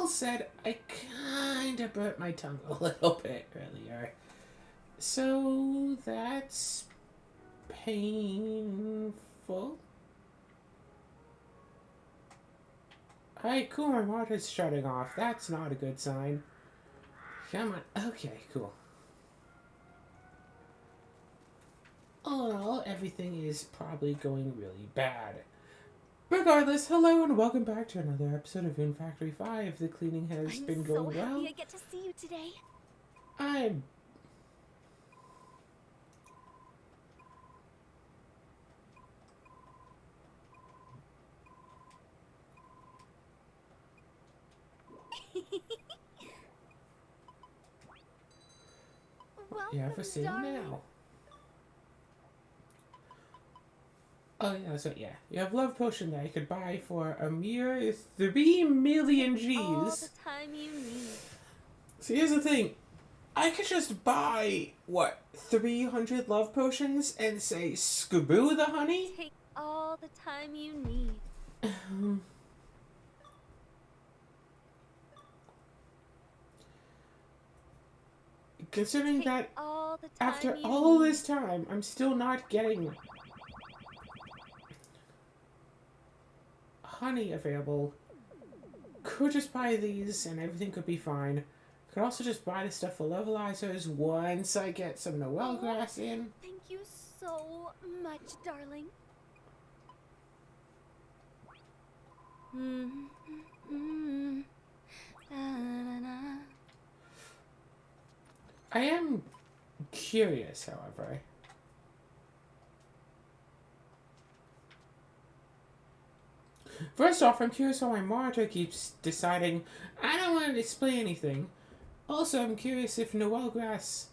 all said, I kind of burnt my tongue a little bit earlier. So that's painful. Alright, cool, my water's shutting off. That's not a good sign. Come on. Okay, cool. All in all, everything is probably going really bad. Regardless, hello and welcome back to another episode of Rune Factory 5. The cleaning has been going well. I'm so happy I get to see you today. I'm... Yeah, for seeing now. Oh yeah, so yeah. You have love potion that you could buy for a mere 3 million G's. All the time you need. So here's the thing. I could just buy, what, 300 love potions and say, skaboo the honey? Take all the time you need. Considering that all the time after you all need. this time, I'm still not getting honey available. Could just buy these and everything could be fine. Could also just buy the stuff for levelizers once I get some Noel grass in. Thank you so much, darling. I am curious, however. First off, I'm curious why my monitor keeps deciding I don't want to display anything. Also, I'm curious if Noel grass...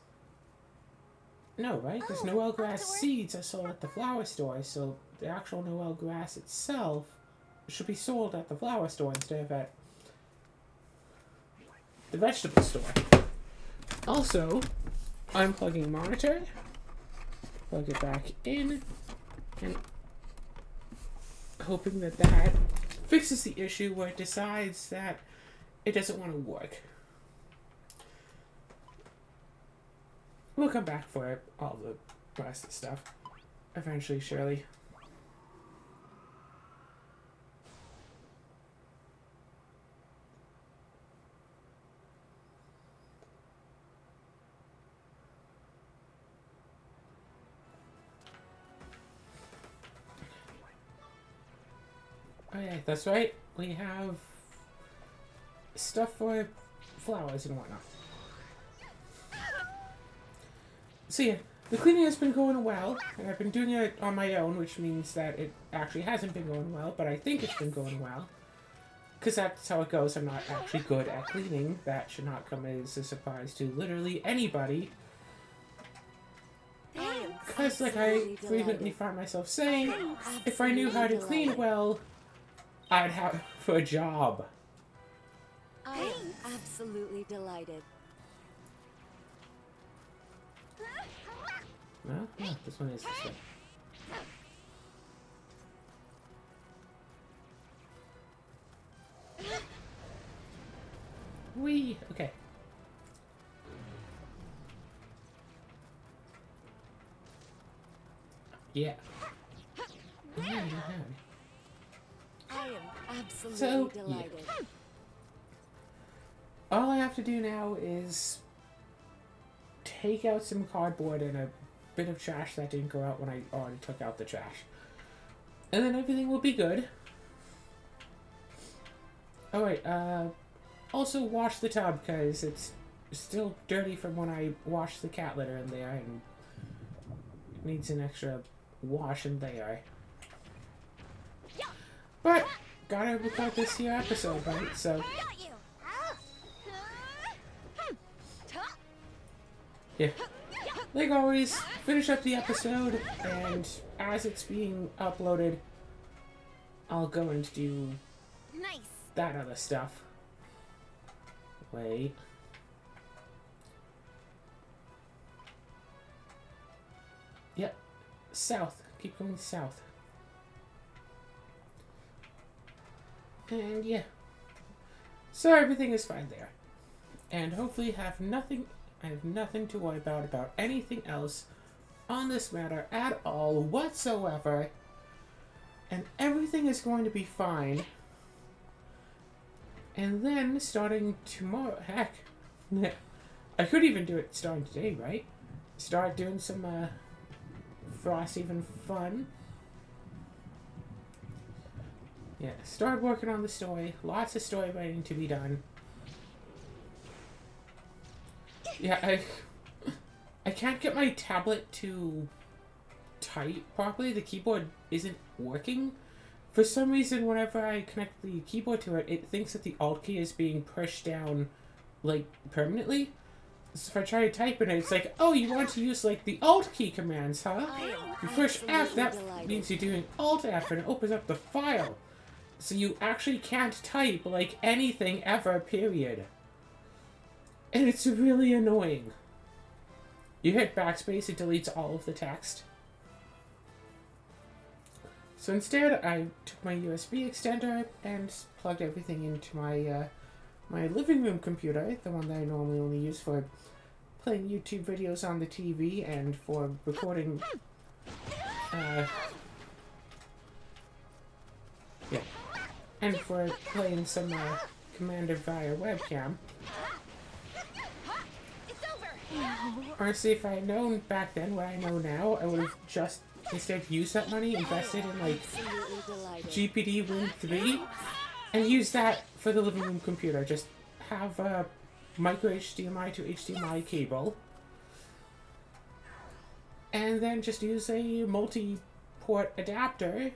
No, right? Because Noel grass seeds are sold at the flower store, so the actual Noel grass itself should be sold at the flower store instead of at the vegetable store. Also, unplugging monitor, plug it back in, and hoping that that fixes the issue where it decides that it doesn't want to work. We'll come back for all the rest of the stuff eventually, surely. Oh yeah, that's right. We have stuff for flowers and whatnot. So yeah, the cleaning has been going well, and I've been doing it on my own, which means that it actually hasn't been going well, but I think it's been going well. Because that's how it goes. I'm not actually good at cleaning. That should not come as a surprise to literally anybody. Because, like I frequently find myself saying, if I knew how to clean well, I'd have a job. I am absolutely delighted. Well, yeah, this one is this way. Whee! Okay. Yeah. I am absolutely So, delighted. yeah. All I have to do now is take out some cardboard and a bit of trash that didn't go out when I already took out the trash. And then everything will be good. Oh wait, also wash the tub because it's still dirty from when I washed the cat litter in there and it needs an extra wash in there. But gotta record this here episode, right? So yeah. Like always, finish up the episode, and as it's being uploaded, I'll go and do that other stuff. Wait. Yep. South. Keep going south. And yeah. So everything is fine there. And hopefully I have nothing to worry about anything else on this matter at all whatsoever. And everything is going to be fine. And then starting tomorrow, heck, I could even do it starting today, right? Start doing some Frosthaven fun. Yeah, start working on the story. Lots of story writing to be done. Yeah, I can't get my tablet to type properly. The keyboard isn't working. For some reason, whenever I connect the keyboard to it, it thinks that the Alt key is being pushed down, like, permanently. So if I try to type in it, it's like, oh, you want to use, like, the Alt key commands, huh? You push F, that means you're doing Alt F, and it opens up the file. So you actually can't type, like, anything ever, period. And it's really annoying. You hit backspace, it deletes all of the text. So instead, I took my USB extender and plugged everything into my my living room computer, the one that I normally only use for playing YouTube videos on the TV and for recording. Yeah, and for playing some Commander via webcam. Honestly, if I had known back then what I know now, I would have just instead used that money, invested in like GPD Win 3, and use that for the living room computer. Just have a micro HDMI to HDMI cable, and then just use a multi-port adapter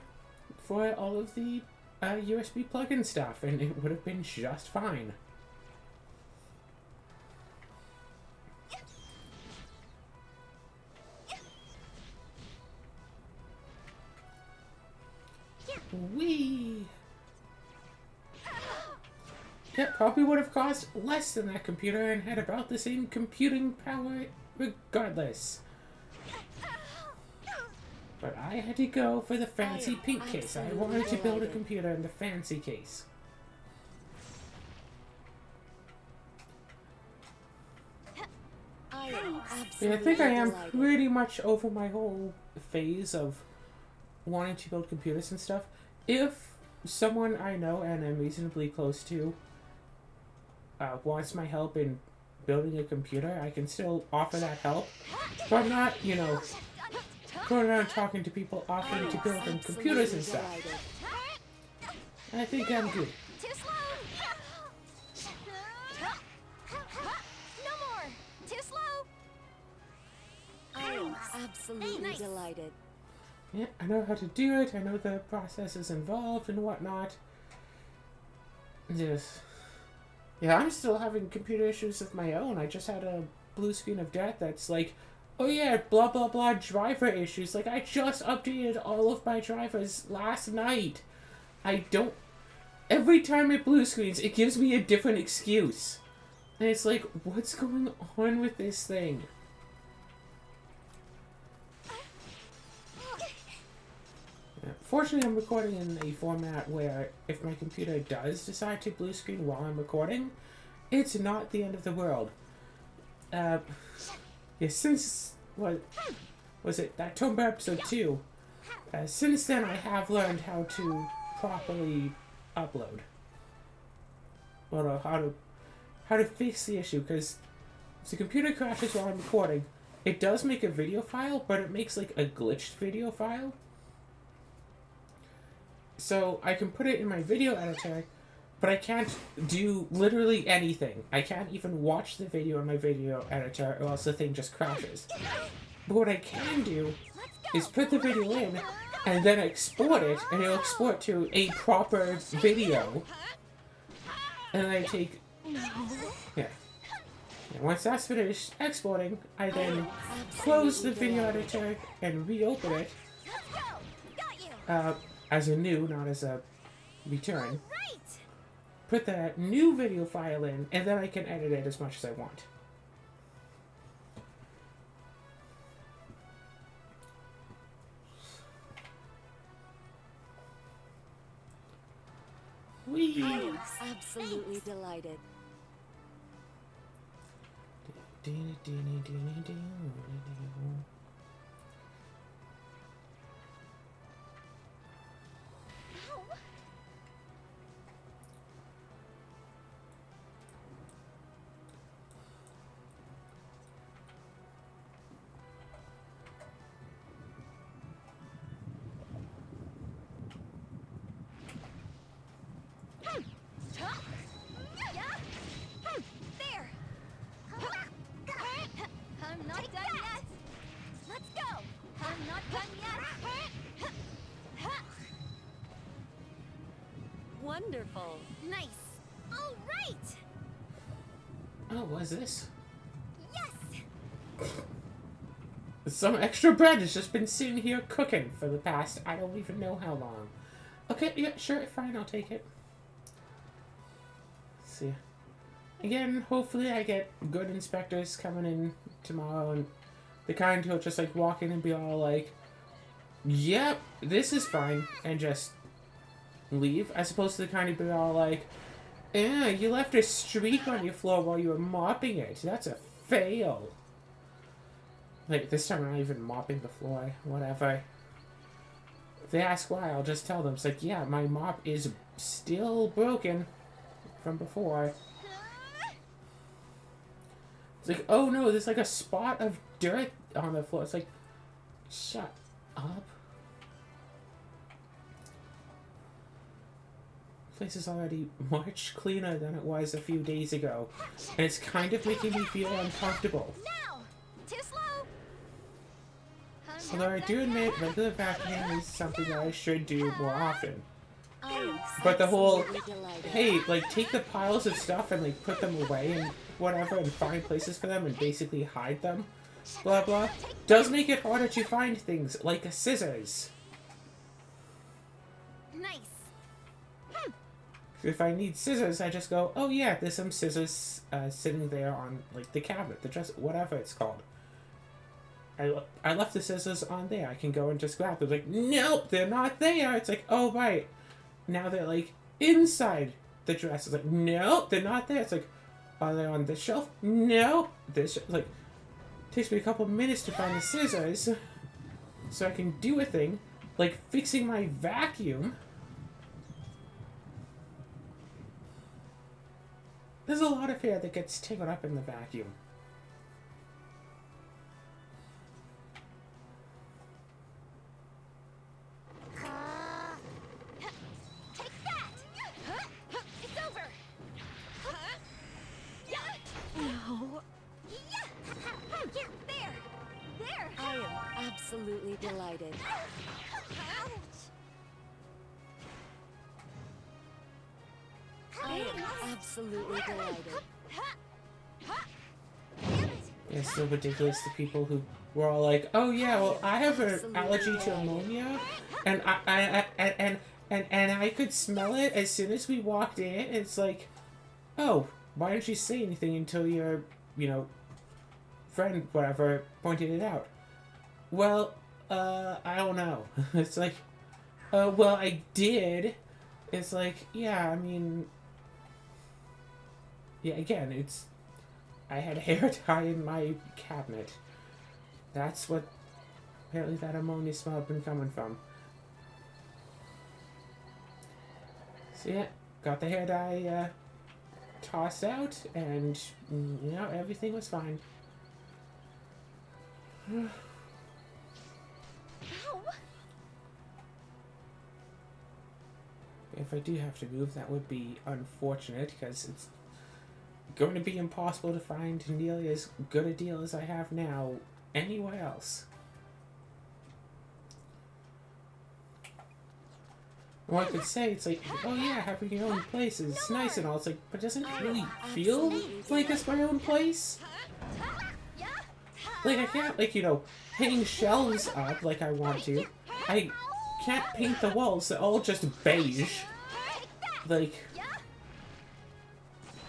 for all of the USB plug-in stuff, and it would have been just fine. Whee! It probably would have cost less than that computer and had about the same computing power regardless. But I had to go for the fancy pink case. I wanted to build a computer in the fancy case. Yeah, I think I am pretty much over my whole phase of wanting to build computers and stuff. If someone I know and I'm reasonably close to wants my help in building a computer, I can still offer that help. But I'm not, you know, going around talking to people offering to build them computers and stuff. I think I'm good. I am absolutely delighted. Yeah, I know how to do it. I know the processes involved and whatnot. Just, yeah, I'm still having computer issues of my own. I just had a blue screen of death that's like, oh yeah, blah blah blah driver issues. Like, I just updated all of my drivers last night. I don't... Every time it blue screens, it gives me a different excuse. And it's like, what's going on with this thing? Fortunately, I'm recording in a format where if my computer does decide to blue screen while I'm recording, it's not the end of the world. Yeah, since, what was it, that Tomb Raider episode 2, since then I have learned how to properly upload. Well, how to fix the issue, because if the computer crashes while I'm recording, it does make a video file, but it makes like a glitched video file. So I can put it in my video editor, but I can't do literally anything. I can't even watch the video in my video editor, or else the thing just crashes. But what I can do is put the video in, and then export it, and it'll export to a proper video. And then I take... Yeah. And once that's finished exporting, I then close the video editor and reopen it. As a new, not as a return. Put that new video file in, and then I can edit it as much as I want. Whee! absolutely delighted. There! I'm not done yet! Let's go! I'm not done yet! Wonderful. Nice! All right! Oh, what is this? Yes! Some extra bread has just been sitting here cooking for the past, I don't even know how long. Okay, yeah, sure, fine, I'll take it. Let's see. Again, hopefully I get good inspectors coming in tomorrow, and the kind who'll just, like, walk in and be all like, yep, this is fine, and just leave, as opposed to the kind who'll be all like, yeah, you left a streak on your floor while you were mopping it. That's a fail. Like, this time I'm not even mopping the floor. Whatever. If they ask why, I'll just tell them. It's like, yeah, my mop is still broken from before. It's like, oh no, there's like a spot of dirt on the floor. It's like, shut up. The place is already much cleaner than it was a few days ago. And it's kind of making me feel uncomfortable. Now! Too slow! I'm Although not I done do yet. admit regular vacuuming is something that I should do more often. I am But the whole, absolutely delighted. hey, like, take the piles of stuff and, like, put them away and whatever and find places for them and basically hide them, blah blah, does make it harder to find things, like a scissors. Nice! If I need scissors, I just go, oh yeah, there's some scissors sitting there on, like, the cabinet, the dresser, whatever it's called. I left the scissors on there. I can go and just grab them. Like, nope, they're not there. It's like, oh, right. Now they're, like, inside the dress. It's like, nope, they're not there. It's like, are they on this shelf? Nope. This, like, takes me a couple minutes to find the scissors so I can do a thing, like fixing my vacuum. There's a lot of hair that gets tangled up in the vacuum. Take that! It's over! No, There! There! I am absolutely delighted. Ouch! I am absolutely delighted. Damn it! It's so ridiculous to people who were all like, "Oh yeah, well I have an allergy to ammonia, and I could smell it as soon as we walked in." And it's like, "Oh, why didn't you say anything until your, friend whatever pointed it out?" Well, I don't know. It's like, well I did. It's like, yeah, I mean, yeah, again, it's. I had hair dye in my cabinet. That's what apparently that ammonia smell had been coming from. So yeah, got the hair dye tossed out, and everything was fine. Ow! If I do have to move, that would be unfortunate because it's going to be impossible to find nearly as good a deal as I have now anywhere else. Or I could say, it's like, oh yeah, having your own place is nice and all. It's like, but doesn't it really feel like it's my own place? Like, I can't, like, hang shelves up like I want to. I can't paint the walls. They're all just beige. Like,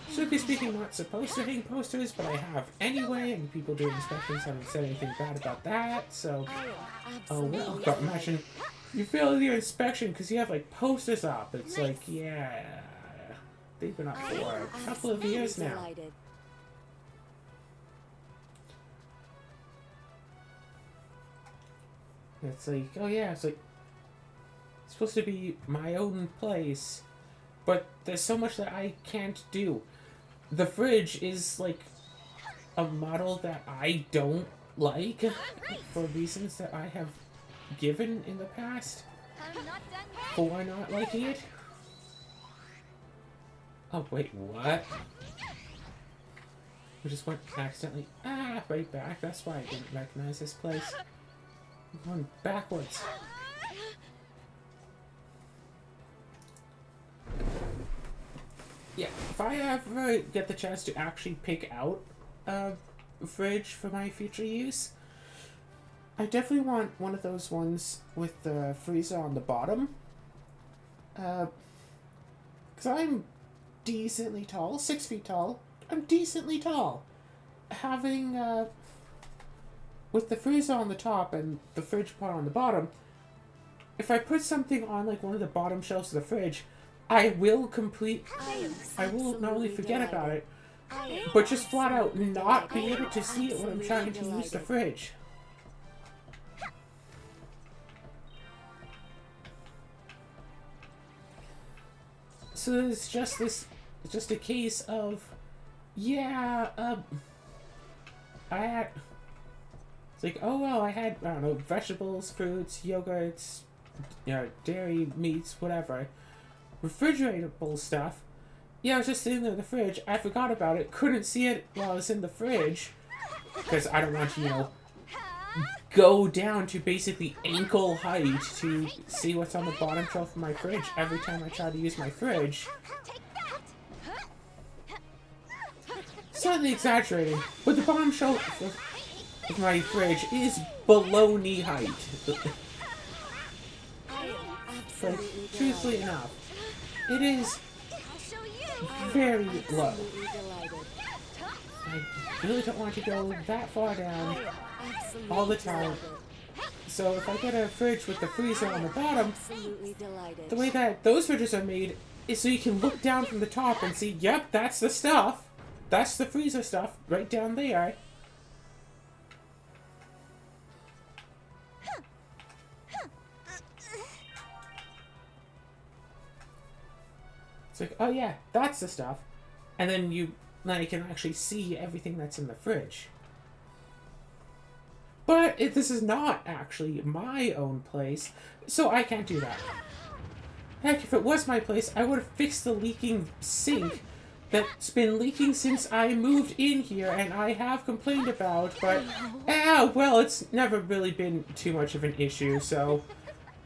strictly speaking, not supposed to hang posters, but I have anyway, and people doing inspections haven't said anything bad about that, so... I am Oh, absolutely well, God, imagine you fail your inspection because you have, like, posters up. It's like, yeah... they've been up I for am a couple of absolutely years now. delighted. It's like, oh yeah, it's like it's supposed to be my own place, but there's so much that I can't do. The fridge is like a model that I don't like for reasons that I have given in the past I'm not done yet. for not liking it. Oh wait, what? We just went accidentally right back. That's why I didn't recognize this place. I'm going backwards. Yeah, if I ever get the chance to actually pick out a fridge for my future use, I definitely want one of those ones with the freezer on the bottom. Because I'm decently tall, 6 feet tall. I'm decently tall. Having, with the freezer on the top and the fridge part on the bottom, if I put something on like one of the bottom shelves of the fridge, I will not only forget about it, but just flat out not be able to see it when I'm trying to use the fridge. So it's just a case of, yeah, I had, it's like, oh well, I had, I don't know, vegetables, fruits, yogurts, you know, dairy, meats, whatever, refrigeratable stuff. Yeah, I was just sitting there in the fridge, I forgot about it, couldn't see it while I was in the fridge, because I don't want to, you know, go down to basically ankle height to see what's on the bottom shelf of my fridge every time I try to use my fridge. Take that. Slightly exaggerating, but the bottom shelf of my fridge is below knee height. But truthfully enough, it is I'll show you. very low. Absolutely delighted. I really don't want to go that far down Absolutely all the time. delighted. So if I get a fridge with the freezer on the bottom, Absolutely delighted. the way that those fridges are made is so you can look down from the top and see, yep, that's the stuff. That's the freezer stuff right down there. It's like, oh yeah, that's the stuff. And then you can actually see everything that's in the fridge. But this is not actually my own place, so I can't do that. Heck, if it was my place, I would have fixed the leaking sink that's been leaking since I moved in here and I have complained about, but, well, it's never really been too much of an issue, so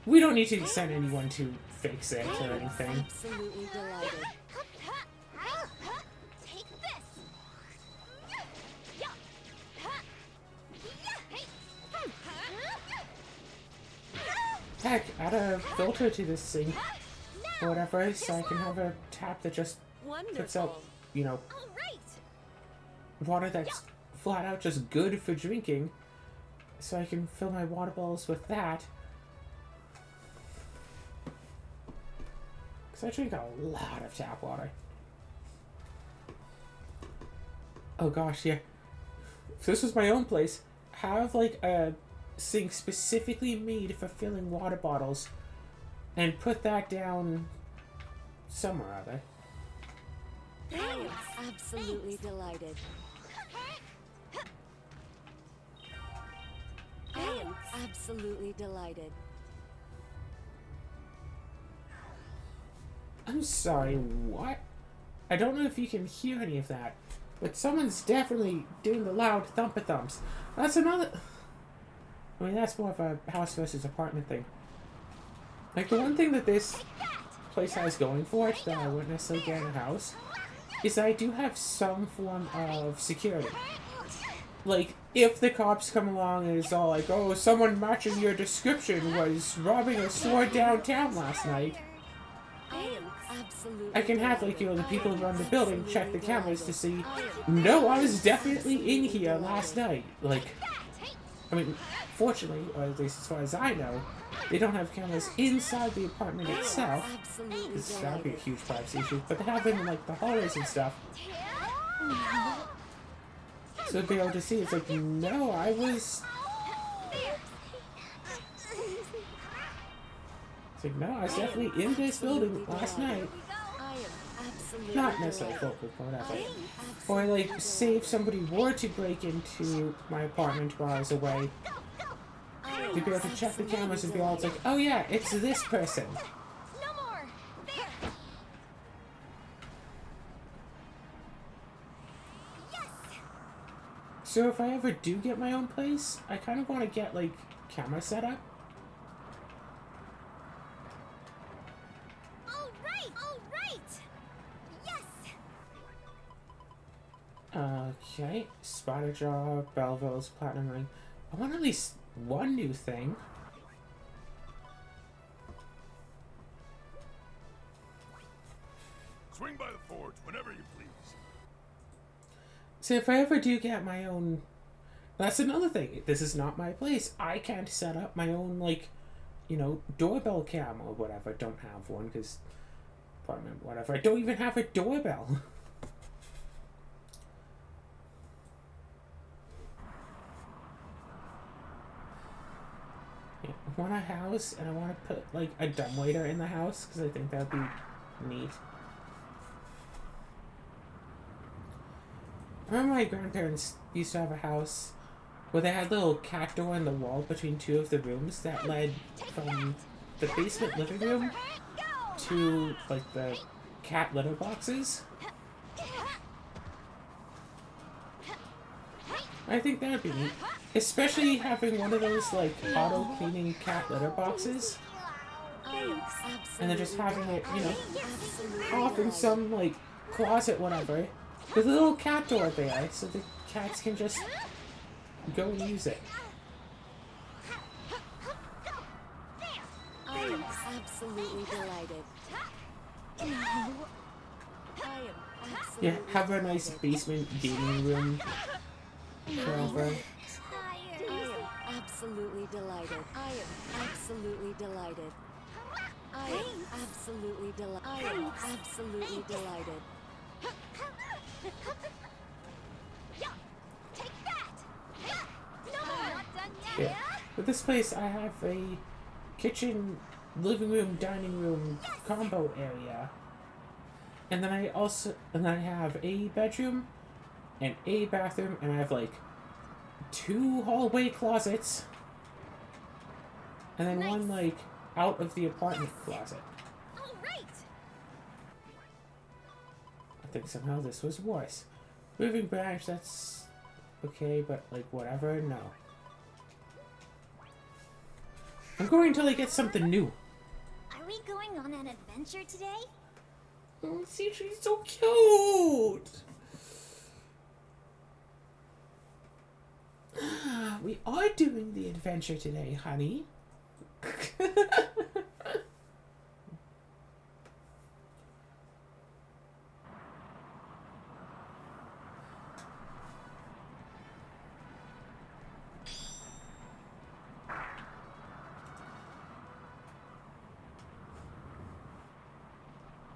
we don't need to send anyone to fix it or anything. Absolutely delighted. Take this. Heck, add a filter to this sink or whatever, so I can have a tap that just puts out, Wonderful. you know, All right. water that's flat out just good for drinking, so I can fill my water bottles with that. Because I drink a lot of tap water. Oh gosh, yeah. If this was my own place, have like a sink specifically made for filling water bottles and put that down somewhere other. I am absolutely delighted. I am absolutely delighted. I'm sorry, what? I don't know if you can hear any of that, but someone's definitely doing the loud thump-a-thumps. That's another... I mean, that's more of a house versus apartment thing. Like, the one thing that this place has going for it that I wouldn't necessarily get in a house is that I do have some form of security. Like, if the cops come along and it's all like, oh, someone matching your description was robbing a store downtown last night, I am absolutely I can have, like, you know, the people who run the building check the cameras to see, no, I was definitely in here last night. Like, I mean, fortunately, or at least as far as I know, they don't have cameras inside the apartment itself. Absolutely Because that would be a delighted. huge privacy issue. But they have them in like the hallways and stuff. So to be able to see, it's like, no, I was. It's like, no, I was definitely in this building last night. I am absolutely Not necessarily delighted. focused, but whatever. I am Or absolutely like, say if somebody were to break into my apartment while I was away, I to be able to check the cameras and be all, it's like, oh yeah, it's this person. No more. There. Yes. So if I ever do get my own place, I kind of want to get like camera set up. All right. All right. Yes. Okay, Spider Jaw, Belleville's Platinum Ring. I want at least one new thing. Swing by the forge whenever you please. So if I ever do get my own, that's another thing. This is not my place. I can't set up my own, like, you know, doorbell cam or whatever. I don't have one because, apartment, whatever. I don't even have a doorbell. Yeah, I want a house, and I want to put like a dumbwaiter in the house because I think that'd be neat. I remember my grandparents used to have a house where they had a little cat door in the wall between two of the rooms that led from the basement living room to like the cat litter boxes. I think that'd be neat. Especially having one of those like auto cleaning cat litter boxes I am and then just having it, you know, absolutely off in delighted. some like closet, whatever, with a little cat door there so the cats can just go and use it. I am absolutely delighted. I am absolutely Yeah, have a nice basement gaming room forever. I am absolutely delighted. I am absolutely delighted. I am absolutely delighted. I am absolutely delighted. Take that. No more. Not done yet. Yeah. With this place, I have a kitchen, living room, dining room combo area. And then I have a bedroom and a bathroom, and I have like 2 hallway closets. And then one like out of the apartment closet. All right. I think somehow this was worse. Moving branch, that's okay, but like whatever, no. I'm going until I get something new. Are we going on an adventure today? Oh, see, she's so cute. We are doing the adventure today, honey.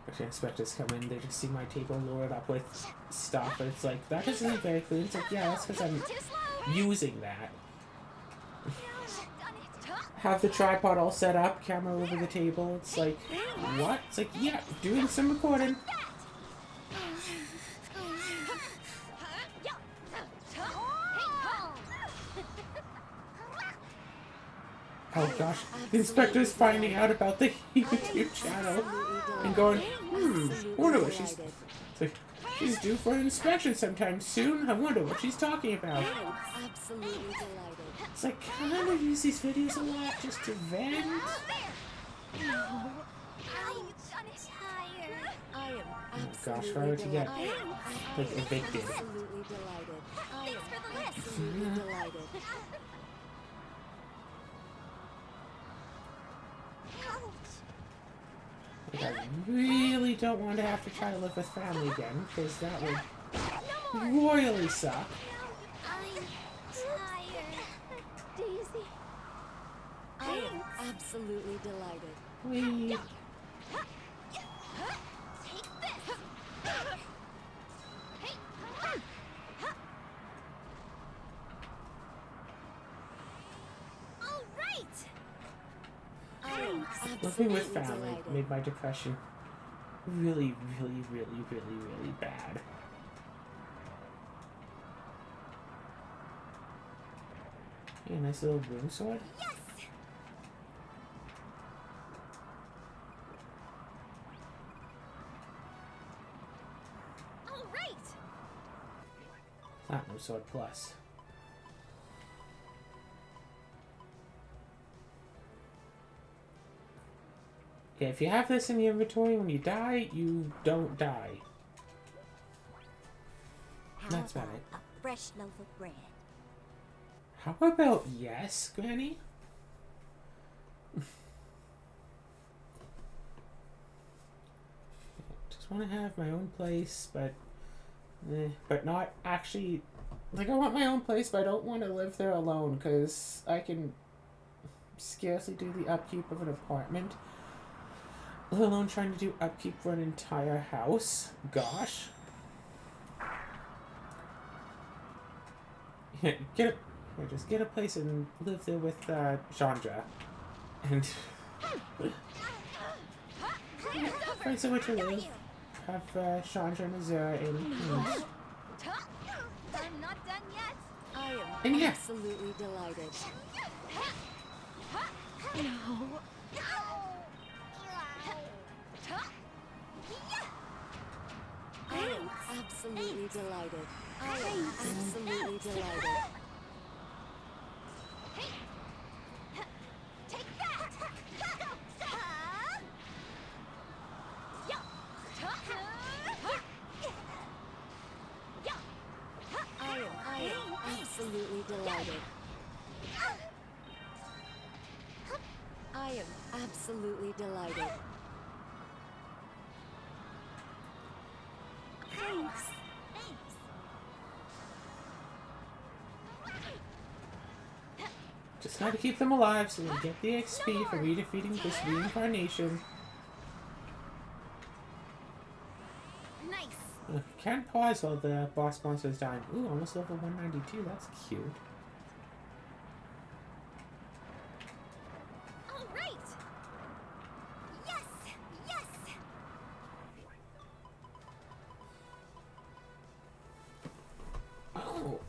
Actually, inspectors come in, they just see my table loaded up with stuff, and it's like, that isn't very clean. It's like, yeah, that's because I'm Too slow. using that. Done it. Have the tripod all set up, camera over the table. It's like, what? It's like, yeah, doing some recording. Oh gosh, the inspector's finding out about the YouTube channel and going, I wonder what she's. It's like, she's due for an inspection sometime soon. I wonder what she's talking about. I am absolutely delighted. It's like, kind of use these videos a lot just to vent. I am gosh, absolutely if I were to get, delighted. like, evicted. Absolutely delighted. I am for the list. absolutely delighted. Like, I really don't want to have to try to live with family again, because that would royally suck. I'm tired. absolutely delighted. Whee! Take this. All right. I am Living absolutely with family delighted. made my depression really, really, really, really, really bad. Yeah, nice little rune sword. Yes. All right. Platinum sword plus. Yeah, if you have this in your inventory when you die, you don't die. How That's about about it. a fresh loaf of bread? How about yes, Granny? Just want to have my own place, but not actually. Like, I want my own place, but I don't want to live there alone because I can scarcely do the upkeep of an apartment, let alone trying to do upkeep for an entire house. Gosh. Yeah, just get a place and live there with Chandra, and find somewhere to live. Have Chandra and Azura in peace. I'm not done yet. I am And yeah. absolutely delighted. I am absolutely delighted. I am absolutely delighted. Take that. I am absolutely delighted. I am absolutely delighted. Thanks. Just gotta keep them alive so we get the XP for redefeating this reincarnation. Nice. Can't pause while the boss monster's dying. Ooh, almost level 192. That's cute. All right. Yes. Yes. Oh.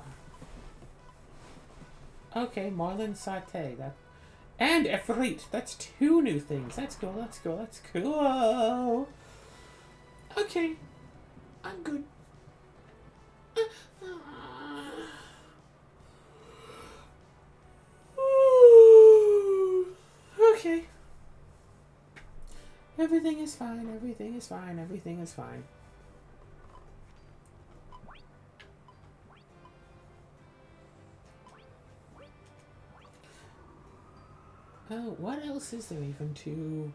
Okay, Marlin Satay. That and Efreet. That's 2 new things. That's cool. That's cool. That's cool. Okay, I'm good. Okay. Everything is fine. Everything is fine. Everything is fine. Oh, what else is there even to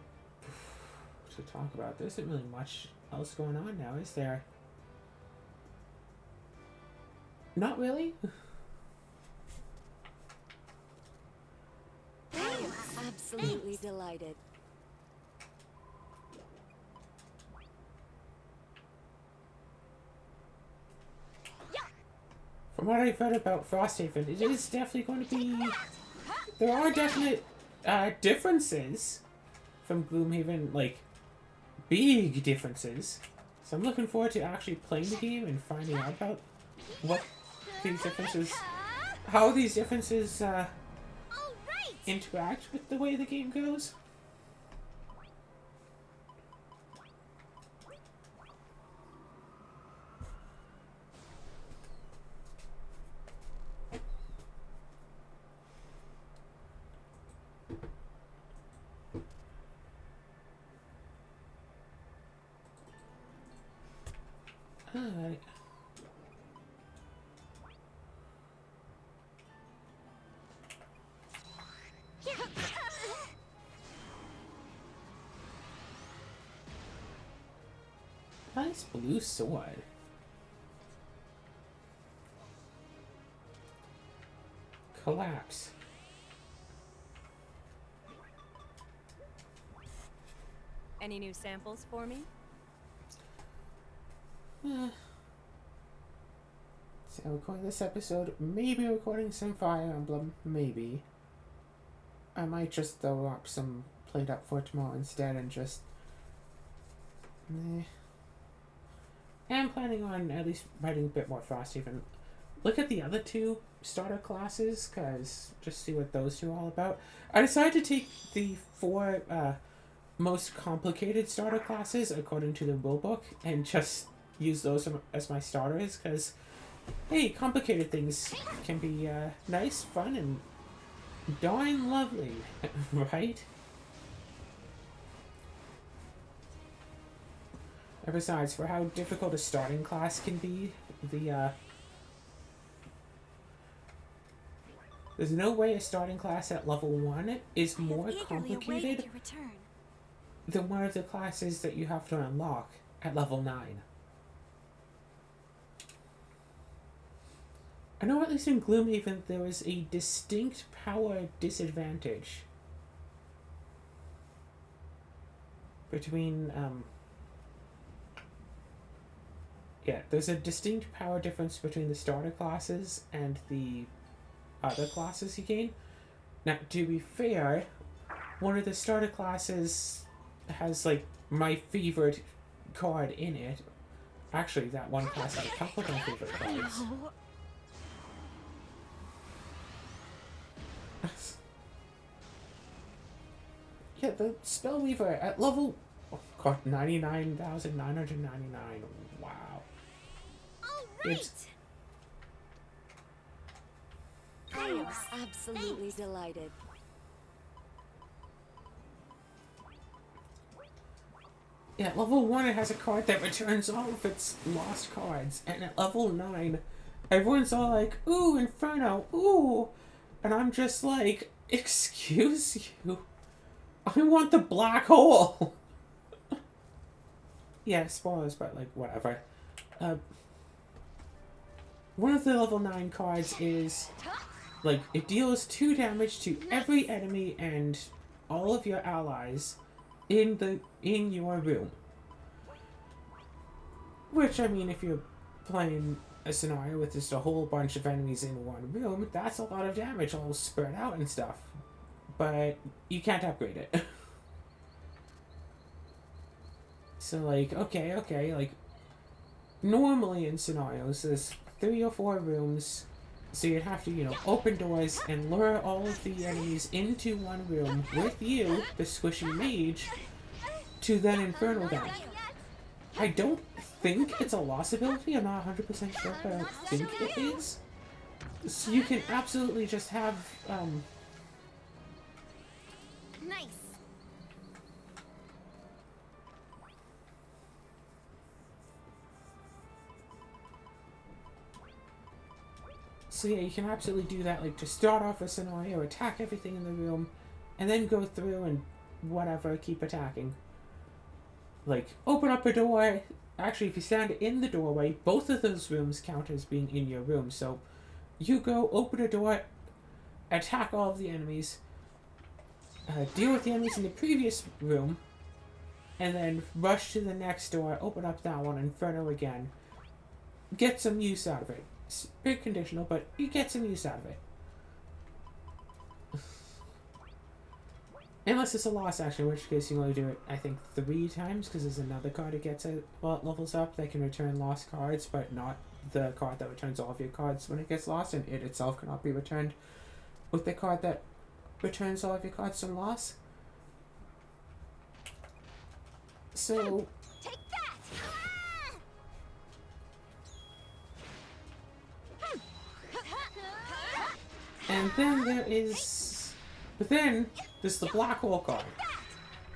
talk about? There isn't really much else going on now, is there? Not really. I am absolutely delighted. From what I've heard about Frosthaven, it is definitely going to be. There are definite differences from Gloomhaven, like big differences. So I'm looking forward to actually playing the game and finding out about what these differences, how these differences All right. interact with the way the game goes. Alright. Nice blue sword. Collapse. Any new samples for me? So recording this episode, maybe recording some Fire Emblem, maybe. I might just throw up some played up for tomorrow instead and just... I'm planning on at least writing a bit more Frosthaven. Look at the other two starter classes, cause just see what those two are all about. I decided to take the 4 most complicated starter classes according to the rulebook and just use those as my starters, cause hey, complicated things can be nice, fun, and darn lovely, right? And besides, for how difficult a starting class can be, there's no way a starting class at level 1 is more complicated than one of the classes that you have to unlock at level 9. I know at least in Gloomhaven there was a distinct power disadvantage between, there's a distinct power difference between the starter classes and the other classes you gain. Now, to be fair, one of the starter classes has, like, my favorite card in it. Actually, that one class has a couple of my favorite cards. Yeah, the Spellweaver at level... Oh god, 99,999. Wow. It's... I am absolutely delighted. Yeah, at level 1 it has a card that returns all of its lost cards, and at level 9, everyone's all like, ooh, Inferno, ooh! And I'm just like, excuse you? I want the black hole! Yeah, spoilers, but like, whatever. One of the level 9 cards is, like, it deals 2 damage to every enemy and all of your allies in your room. Which, I mean, if you're playing a scenario with just a whole bunch of enemies in one room, that's a lot of damage all spread out and stuff. But you can't upgrade it. So, like, okay, like, normally in scenarios, there's 3 or 4 rooms, so you'd have to, open doors and lure all of the enemies into one room with you, the squishy mage, to then Inferno them. I don't think it's a loss ability, I'm not 100% sure, but I think it is. So you can absolutely just have, Nice. So yeah, you can absolutely do that, like, to start off a scenario, attack everything in the room, and then go through and whatever, keep attacking. Like, open up a door. Actually, if you stand in the doorway, both of those rooms count as being in your room. So, you go, open a door, attack all of the enemies, deal with the enemies in the previous room, and then rush to the next door, open up that one, Inferno again. Get some use out of it. It's very conditional, but you get some use out of it. Unless it's a loss action, in which case you only do it, I think, 3 times, because there's another card that gets it, well, it levels up, that can return lost cards, but not the card that returns all of your cards when it gets lost, and it itself cannot be returned with the card that returns all of your cards from loss. So... Take that! And then there is... But then, there's the black hole card.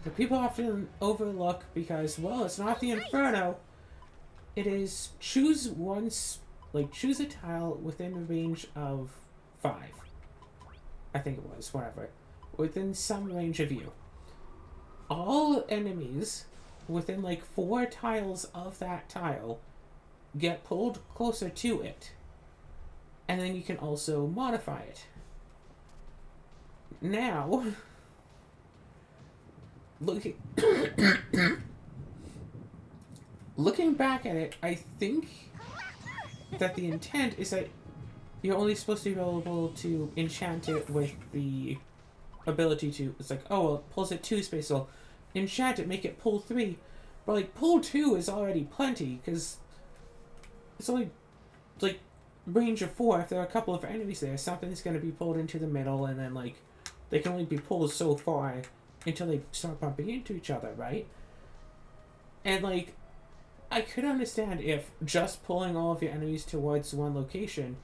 That people often overlook because, well, it's not the Inferno. It is choose a tile within a range of 5. I think it was, whatever. Within some range of you. All enemies within like 4 tiles of that tile get pulled closer to it. And then you can also modify it. Now, looking looking back at it, I think that the intent is that you're only supposed to be able to enchant it with the ability to. It's like, oh, well, it pulls at 2 space, so enchant it, make it pull 3. But like pull 2 is already plenty because it's only like range of 4. If there are a couple of enemies there, something's going to be pulled into the middle, and then like they can only be pulled so far until they start bumping into each other, right? And like I could understand if just pulling all of your enemies towards one location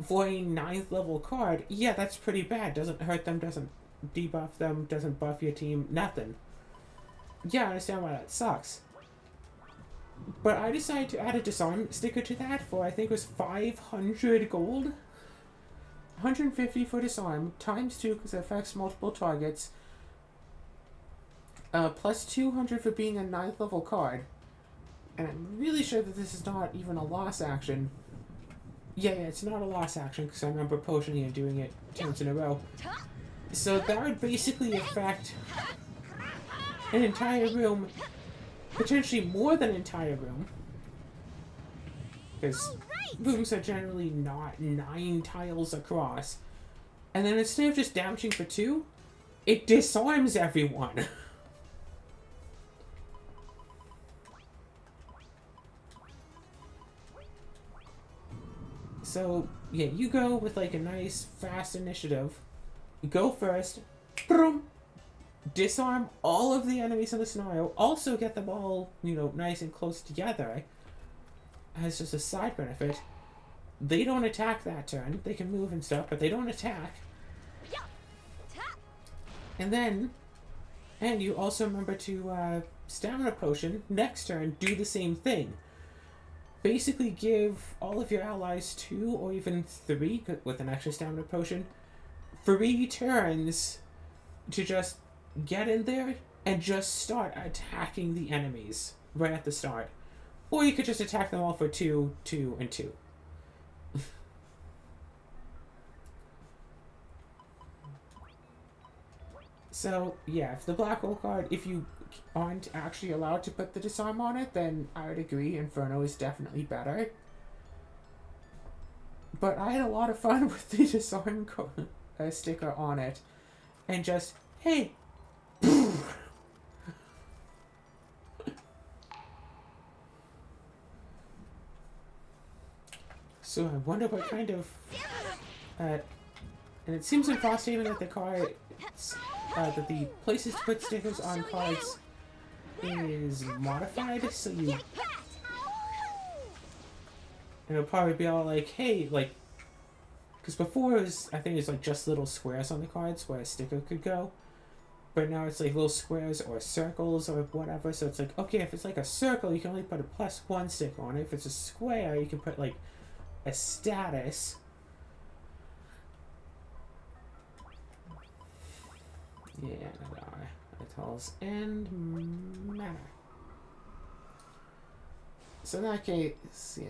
for a 9th level card, yeah, that's pretty bad. Doesn't hurt them, doesn't debuff them, doesn't buff your team, nothing. Yeah, I understand why that sucks. But I decided to add a disarm sticker to that for, I think it was 500 gold. 150 for disarm, times 2 because it affects multiple targets. Plus 200 for being a 9th level card. And I'm really sure that this is not even a loss action. Yeah, it's not a loss action because I remember potioning and doing it turns in a row. So that would basically affect an entire room, potentially more than an entire room. Because rooms are generally not 9 tiles across. And then instead of just damaging for 2, it disarms everyone. So, yeah, you go with like a nice, fast initiative. Go first. Boom! Disarm all of the enemies in the scenario. Also get them all, nice and close together. As just a side benefit. They don't attack that turn. They can move and stuff, but they don't attack. And you also remember to stamina potion. Next turn, do the same thing. Basically give all of your allies 2 or even 3, with an extra stamina potion, 3 turns to just get in there and just start attacking the enemies right at the start. Or you could just attack them all for 2, 2, and 2. So, yeah, if the black hole card, if you aren't actually allowed to put the disarm on it, then I would agree Inferno is definitely better. But I had a lot of fun with the disarm sticker on it. And just, hey! So I wonder what kind of... and it seems in Frosthaven that the cards... that the places to put stickers on cards is modified, so you... And it'll probably be all like, hey, like... Because before it was, I think it was like just little squares on the cards where a sticker could go. But now it's like little squares or circles or whatever, so it's like, okay, if it's like a circle, you can only put a +1 sticker on it. If it's a square, you can put like a status. Yeah, itals and mana. So in that case, yeah.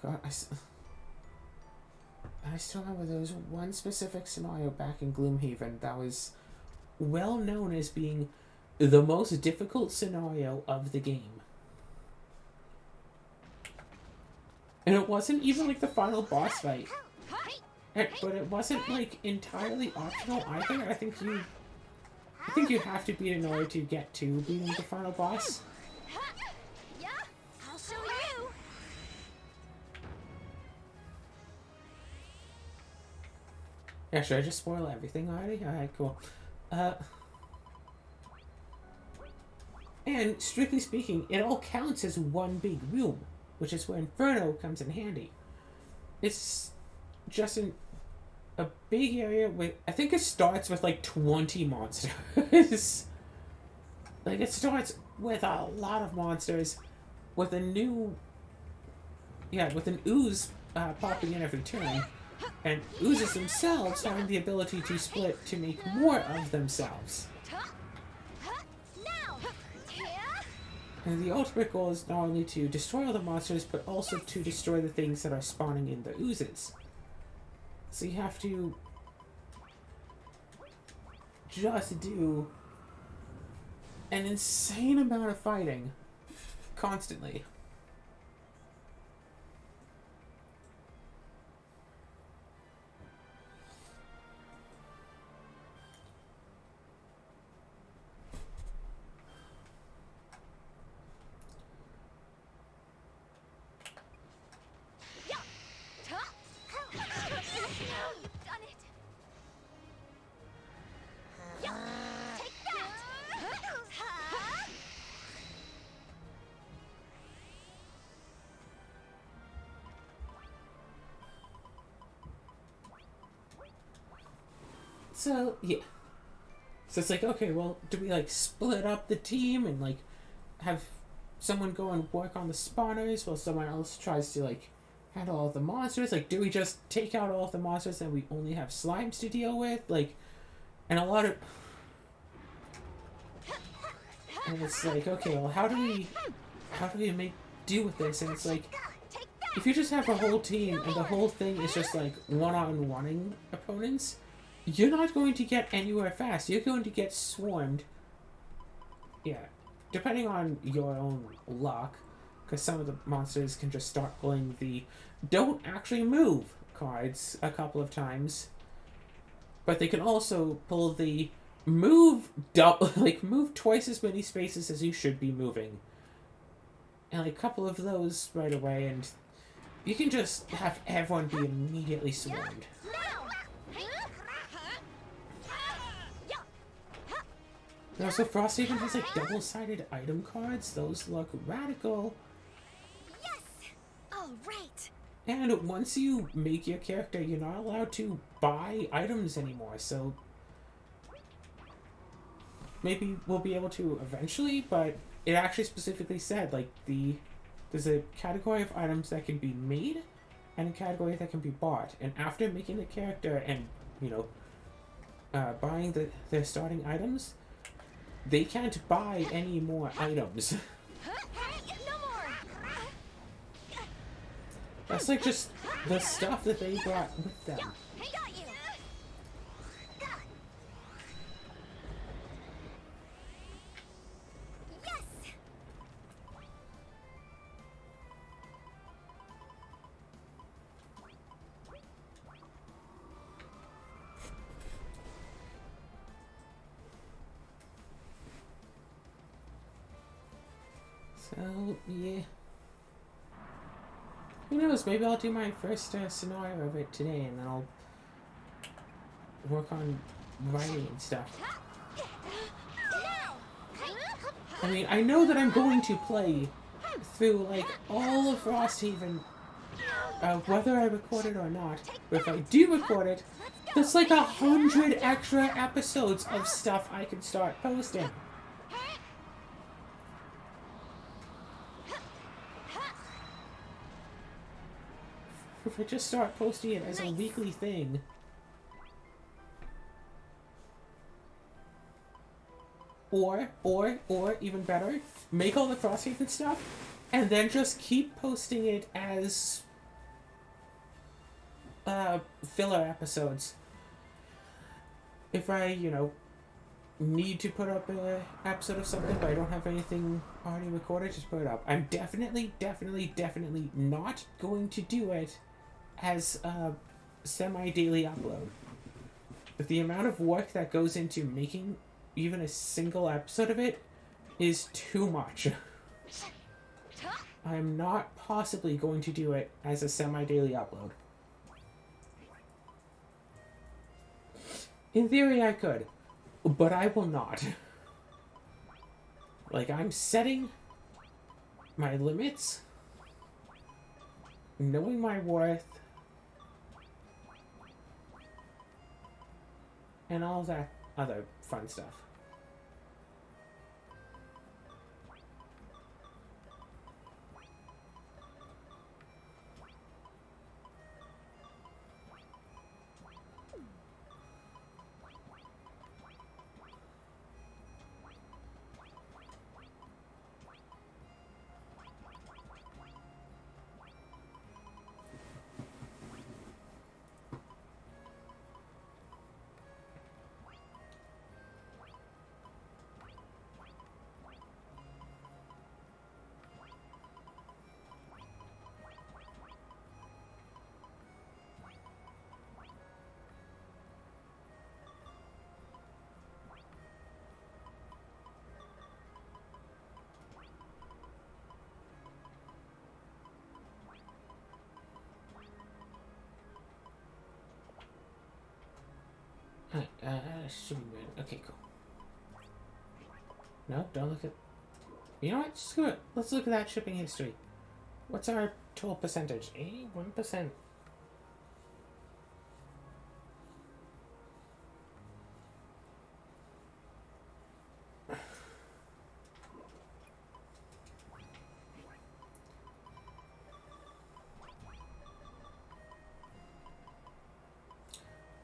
God, I still remember there was one specific scenario back in Gloomhaven that was well known as being the most difficult scenario of the game. And it wasn't even like the final boss fight. But it wasn't like entirely optional either. I think you have to beat it in order to get to beating the final boss. Yeah, I'll show you. Yeah, should I just spoil everything already? Alright, cool. And strictly speaking, it all counts as one big room, which is where Inferno comes in handy. It's just a big area with, I think it starts with like 20 monsters. Like it starts with a lot of monsters, with a new, with an ooze popping in every turn, and oozes themselves having the ability to split to make more of themselves. And the ultimate goal is not only to destroy all the monsters, but also to destroy the things that are spawning in the oozes. So you have to just do an insane amount of fighting constantly. You've done it. Take that. So, yeah. So it's like, okay, well, do we, like, split up the team and, like, have someone go and work on the spawners while someone else tries to, like, handle all the monsters? Like, do we just take out all of the monsters and we only have slimes to deal with? Like, and a lot of... And it's like, okay, well, how do we make do with this? And it's like, if you just have a whole team and the whole thing is just, like, one-on-one-ing opponents, you're not going to get anywhere fast. You're going to get swarmed. Yeah. Depending on your own luck, because some of the monsters can just start pulling the don't actually move cards a couple of times. But they can also pull the move move twice as many spaces as you should be moving. And like a couple of those right away, and you can just have everyone be immediately swarmed. Now, so Frosthaven has like double-sided item cards. Those look radical. Yes. All right. And once you make your character, you're not allowed to buy items anymore. So maybe we'll be able to eventually, but it actually specifically said like there's a category of items that can be made and a category that can be bought. And after making the character and buying their starting items, they can't buy any more items. No more. That's like just the stuff that they brought with them. I got you. Yes. So, yeah. Who knows, maybe I'll do my first scenario of it today, and then I'll work on writing and stuff. I mean, I know that I'm going to play through, like, all of Frosthaven, whether I record it or not. But if I do record it, that's like 100 extra episodes of stuff I can start posting. If I just start posting it as a weekly thing. Or, even better, make all the Frosthaven stuff, and then just keep posting it as, filler episodes. If I, need to put up an episode of something, but I don't have anything already recorded, just put it up. I'm definitely not going to do it as a semi-daily upload. But the amount of work that goes into making even a single episode of it is too much. I'm not possibly going to do it as a semi-daily upload. In theory, I could, but I will not. Like, I'm setting my limits, knowing my worth, and all that other fun stuff. Alright, should be red. Okay, cool. No, don't look at... You know what? Screw it. Let's look at that shipping history. What's our total percentage? 81%.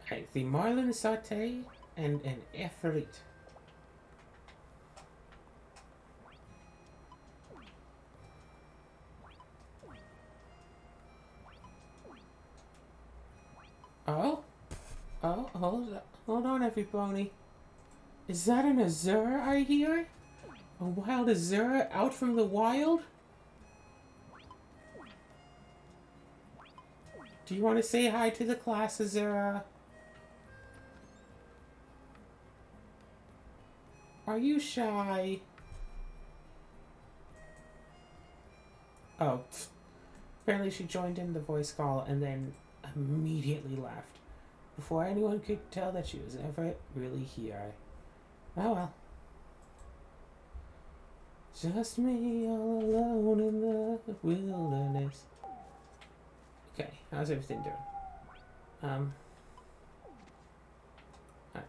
Okay, the marlin sauté and an efferit. Oh? Oh, hold on, everybody. Is that an Azura I hear? A wild Azura out from the wild? Do you want to say hi to the class, Azura? Are you shy? Oh, pfft. Apparently she joined in the voice call and then immediately left, before anyone could tell that she was ever really here. Oh well. Just me all alone in the wilderness. Okay, how's everything doing? Alright,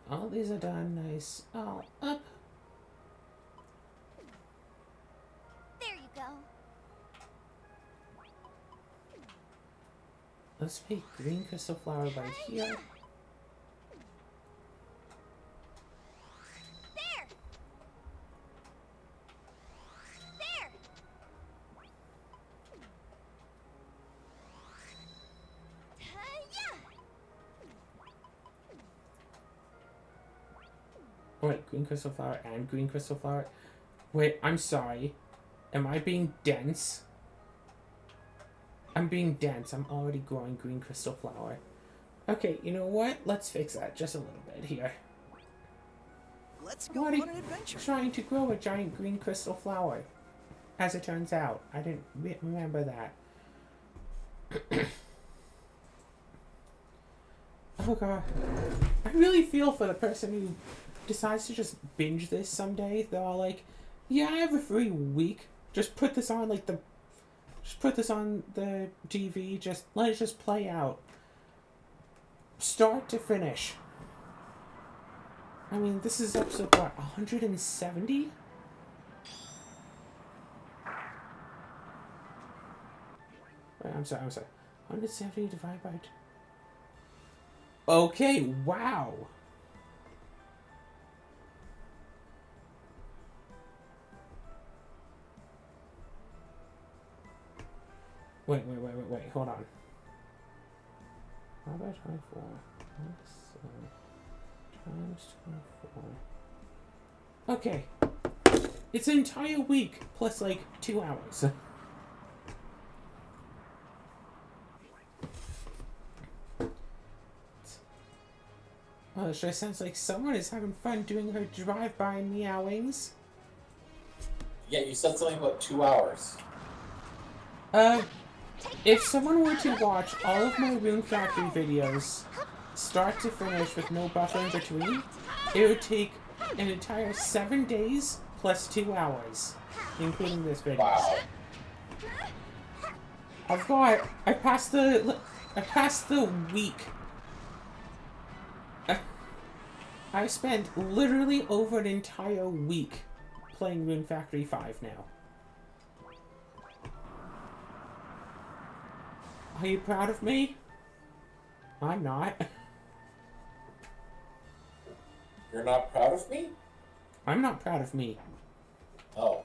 all these are done. Nice. All up. There you go. Let's make green crystal flower right here. There. There. Yeah. Wait, green crystal flower and green crystal flower? Wait, I'm sorry. Am I being dense? I'm being dense. I'm already growing green crystal flower. Okay, you know what? Let's fix that just a little bit here. Let's go Already on an adventure. trying to grow a giant green crystal flower. As it turns out. I didn't remember that. Oh god. I really feel for the person who decides to just binge this someday. They're all like, yeah, I have a free week. Just put this on like the... Just put this on the TV. Just let it just play out. Start to finish. I mean, this is episode, what, 170? Wait, I'm sorry. 170 divided by... Okay, wow. Wait, hold on. How about 24? Times 24. Okay. It's an entire week plus like 2 hours. Oh, it sure sounds like someone is having fun doing her drive-by meowings. Yeah, you said something about 2 hours. If someone were to watch all of my Rune Factory videos, start to finish with no buffer in between, it would take an entire 7 days plus 2 hours, including this video. Wow. I passed the week. I spent literally over an entire week playing Rune Factory 5 now. Are you proud of me? I'm not. You're not proud of me? I'm not proud of me. Oh.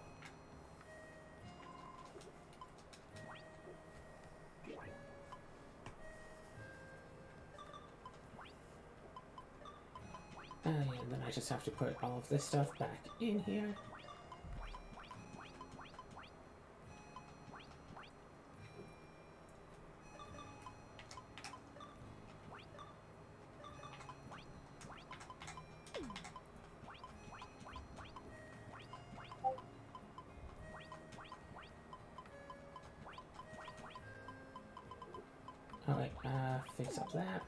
And then I just have to put all of this stuff back in here. Alright, fix up that.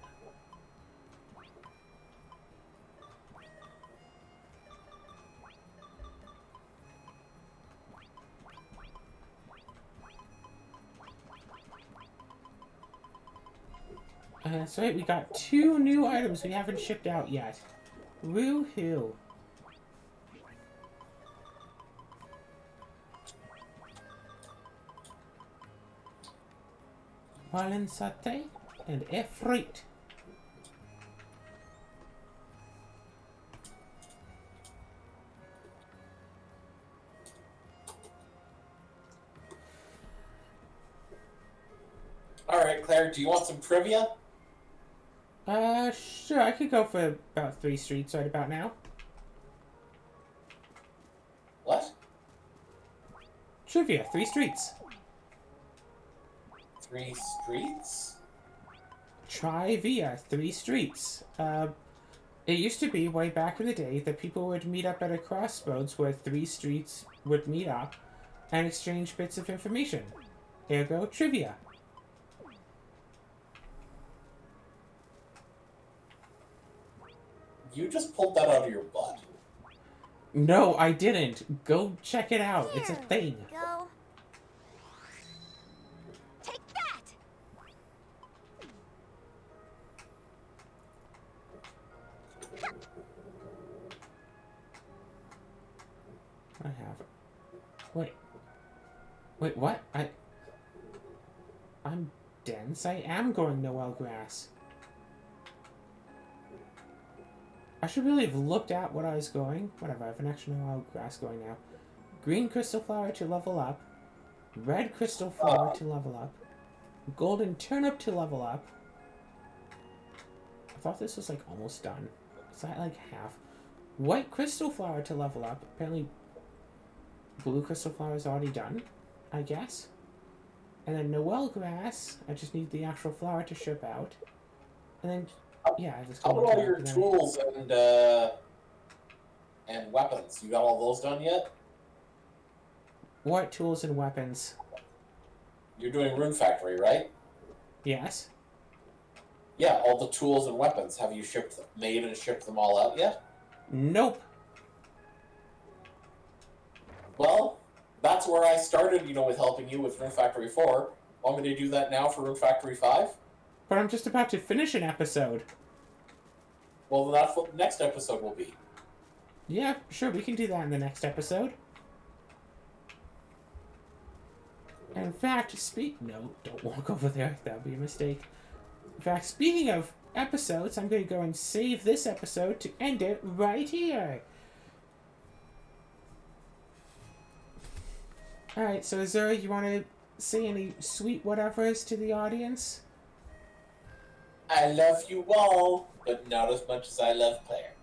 That's right, we got 2 new items we haven't shipped out yet. Woo-hoo. Wallin satay and efrit. Alright, Claire, do you want some trivia? Sure, I could go for about 3 streets right about now. What? Trivia, 3 streets. 3 streets? Trivia, 3 streets. It used to be, way back in the day, that people would meet up at a crossroads where 3 streets would meet up and exchange bits of information. Ergo, trivia. You just pulled that out of your butt. No, I didn't. Go check it out. It's a thing. Go. Take that. I have. Wait. Wait, what? I'm dense. I am going Noel grass. I should really have looked at what I was going. Whatever, I have an extra Noel grass going now. Green crystal flower to level up. Red crystal flower to level up. Golden turnip to level up. I thought this was like almost done. Is that like half? White crystal flower to level up. Apparently blue crystal flower is already done, I guess. And then Noel grass, I just need the actual flower to ship out. And then, yeah, I just How about all your tools and weapons? You got all those done yet? What tools and weapons? You're doing Rune Factory, right? Yes. Yeah, all the tools and weapons. Have you made and shipped them all out yet? Nope. Well, that's where I started, with helping you with Rune Factory 4. Want me to do that now for Rune Factory 5? But I'm just about to finish an episode. Well, then that's what the next episode will be. Yeah, sure, we can do that in the next episode. And in fact, no, don't walk over there. That would be a mistake. In fact, speaking of episodes, I'm going to go and save this episode to end it right here. Alright, so Azura, you want to say any sweet whatevers to the audience? I love you all, but not as much as I love Claire.